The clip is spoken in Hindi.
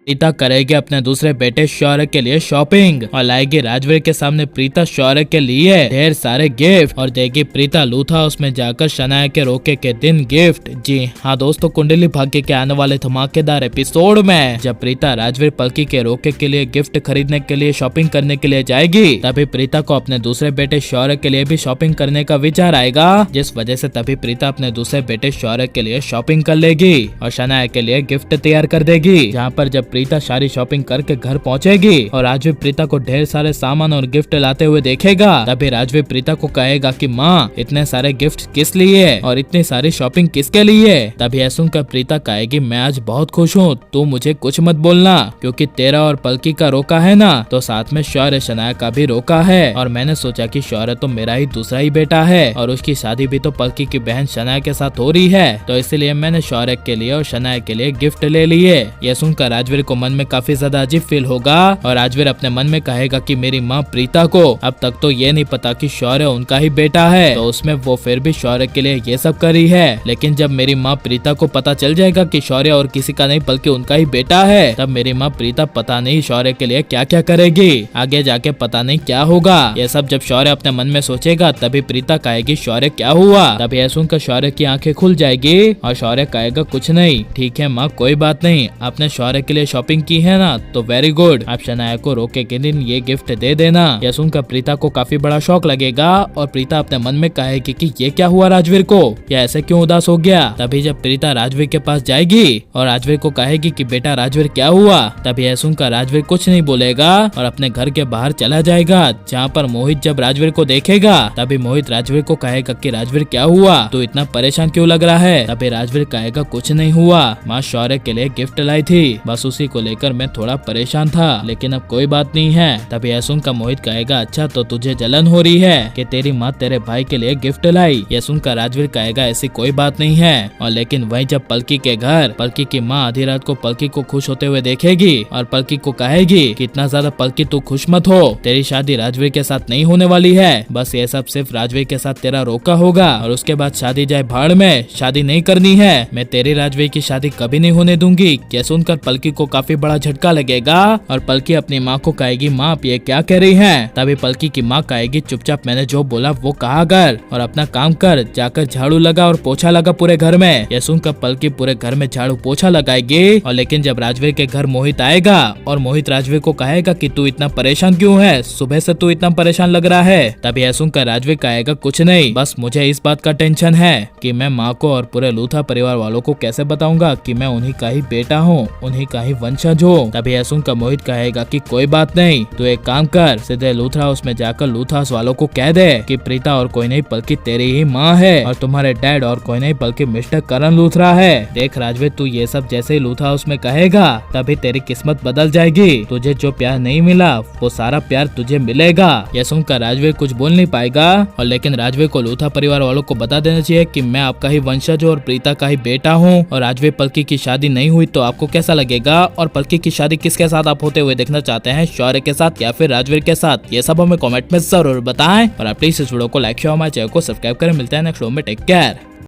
प्रीता करेगी अपने दूसरे बेटे शौर्य के लिए शॉपिंग और लाएगी राजवीर के सामने प्रीता शौर्य के लिए ढेर सारे गिफ्ट और देगी प्रीता लूथा हाउस में जाकर शनाया के रोके के दिन गिफ्ट। जी हाँ दोस्तों, कुंडली भाग्य के आने वाले धमाकेदार एपिसोड में जब प्रीता राजवीर पलकी के रोके के लिए गिफ्ट खरीदने के लिए शॉपिंग करने के लिए जाएगी, तभी प्रीता को अपने दूसरे बेटे शौर्य के लिए भी शॉपिंग करने का विचार आएगा, जिस वजह से तभी प्रीता अपने दूसरे बेटे शौर्य के लिए शॉपिंग कर लेगी और शनाया के लिए गिफ्ट तैयार कर देगी। जहाँ पर जब प्रीता सारी शॉपिंग करके घर पहुंचेगी और राजवीर प्रीता को ढेर सारे सामान और गिफ्ट लाते हुए देखेगा, तभी राजवीर प्रीता को कहेगा कि माँ इतने सारे गिफ्ट किस लिए और इतनी सारी शॉपिंग किसके लिए। तभी यह सुनकर प्रीता कहेगी मैं आज बहुत खुश हूँ, तू मुझे कुछ मत बोलना, क्योंकि तेरा और पलकी का रोका है ना, तो साथ में शौर्य शनाया का भी रोका है और मैंने सोचा कि शौर्य तो मेरा ही दूसरा ही बेटा है और उसकी शादी भी तो पलकी की बहन शनाया के साथ हो रही है, तो इसलिए मैंने शौर्य के लिए और शनाया के लिए गिफ्ट ले लिए। यह सुनकर राजवीर को मन में काफी ज्यादा अजीब फील होगा और राजवीर अपने मन में कहेगा कि मेरी माँ प्रीता को अब तक तो ये नहीं पता कि शौर्य उनका ही बेटा है, तो उसमें वो फिर भी शौर्य के लिए ये सब करी है, लेकिन जब मेरी माँ प्रीता को पता चल जाएगा कि शौर्य और किसी का नहीं बल्कि उनका ही बेटा है, तब मेरी माँ प्रीता पता नहीं शौर्य के लिए क्या क्या करेगी, आगे जाके पता नहीं क्या होगा। ये सब जब शौर्य अपने मन में सोचेगा तभी प्रीता कहेगी शौर्य क्या हुआ। तभी यह सुनकर शौर्य की आंखें खुल जाएगी और शौर्य कहेगा कुछ नहीं, ठीक है माँ कोई बात नहीं, आपने शौर्य के लिए शॉपिंग की है ना तो वेरी गुड, आप शनाया को रोके के दिन ये गिफ्ट दे देना। यह सुनकर प्रीता को काफी बड़ा शौक लगेगा और प्रीता अपने मन में कहेगी कि ये क्या हुआ राजवीर को, या ऐसे क्यों उदास हो गया। तभी जब प्रीता राजवीर के पास जाएगी और राजवीर को कहेगी कि बेटा राजवीर क्या हुआ, तभी यह सुनकर राजवीर कुछ नहीं बोलेगा और अपने घर के बाहर चला जाएगा। जहाँ पर मोहित जब राजवीर को देखेगा तभी मोहित राजवीर को कहेगा कि राजवीर क्या हुआ, तू इतना परेशान क्यों लग रहा है। तभी राजवीर कहेगा कुछ नहीं हुआ, माँ शौर्य के लिए गिफ्ट लाई थी, बस उसी को लेकर मैं थोड़ा परेशान था, लेकिन अब कोई बात नहीं है। तभी यह सुनकर मोहित कहेगा अच्छा तो तुझे जलन हो रही है कि तेरी माँ तेरे भाई के लिए गिफ्ट लाई। यह सुनकर राजवीर कहेगा ऐसी कोई बात नहीं है। और लेकिन वहीं जब पलकी के घर पलकी की माँ आधी रात को पलकी को खुश होते हुए देखेगी और पलकी को कहेगी कि इतना ज्यादा पलकी तू खुश मत हो, तेरी शादी राजवीर के साथ नहीं होने वाली है, बस ये सब सिर्फ राजवीर के साथ तेरा रोका होगा और उसके बाद शादी जाए भाड़ में, शादी नहीं करनी है, मैं तेरी राजवीर की शादी कभी नहीं होने दूंगी। यह सुनकर पलकी को काफी बड़ा झटका लगेगा और पलकी अपनी माँ को कहेगी माँ आप ये क्या कह रही हैं। तभी पलकी की माँ कहेगी चुपचाप मैंने जो बोला वो कहा कर और अपना काम कर, जाकर झाड़ू लगा और पोछा लगा पूरे घर में। यह सुनकर पलकी पूरे घर में झाड़ू पोछा लगाएगी और लेकिन जब राजवीर के घर मोहित आएगा और मोहित राजवीर को कहेगा कि तू इतना परेशान क्यों है, सुबह से तू इतना परेशान लग रहा है। तभी यह सुनकर राजवीर कहेगा कुछ नहीं, बस मुझे इस बात का टेंशन है कि मैं माँ को और पूरे लूथा परिवार वालों को कैसे बताऊंगा कि मैं उन्हीं का ही बेटा हूँ, उन्हीं का ही वंशज हूँ। तभी यह सुनकर मोहित कहेगा कि कोई बात नहीं, तू एक काम कर, सीधे लूथरा हाउस में जाकर लूथा हाउस वालों को कह दे कि प्रीता और कोई नहीं बल्कि तेरी ही माँ है और तुम्हारे डैड और कोई नहीं बल्कि मिस्टर करण लूथरा है। देख राजवीर तू ये सब जैसे ही लूथा हाउस में कहेगा तभी तेरी किस्मत बदल जाएगी, तुझे जो प्यार नहीं मिला वो सारा प्यार तुझे मिलेगा। यह सुनकर राजवीर कुछ बोल नहीं पाएगा और लेकिन राजवीर को लूथा परिवार वालों को बता देना चाहिए कि मैं आपका ही वंशज और प्रीता का ही बेटा हूँ। और राजवीर पलकी की शादी नहीं हुई तो आपको कैसा लगेगा और पलकी की शादी किसके साथ आप होते हुए देखना चाहते हैं, शौर्य के साथ या फिर राजवीर के साथ, ये सब हमें कमेंट में जरूर बताएं और आप प्लीज इस वीडियो को लाइक शेयर हमारे चैनल को सब्सक्राइब करें। मिलते हैं नेक्स्ट वीडियो में, टेक केयर।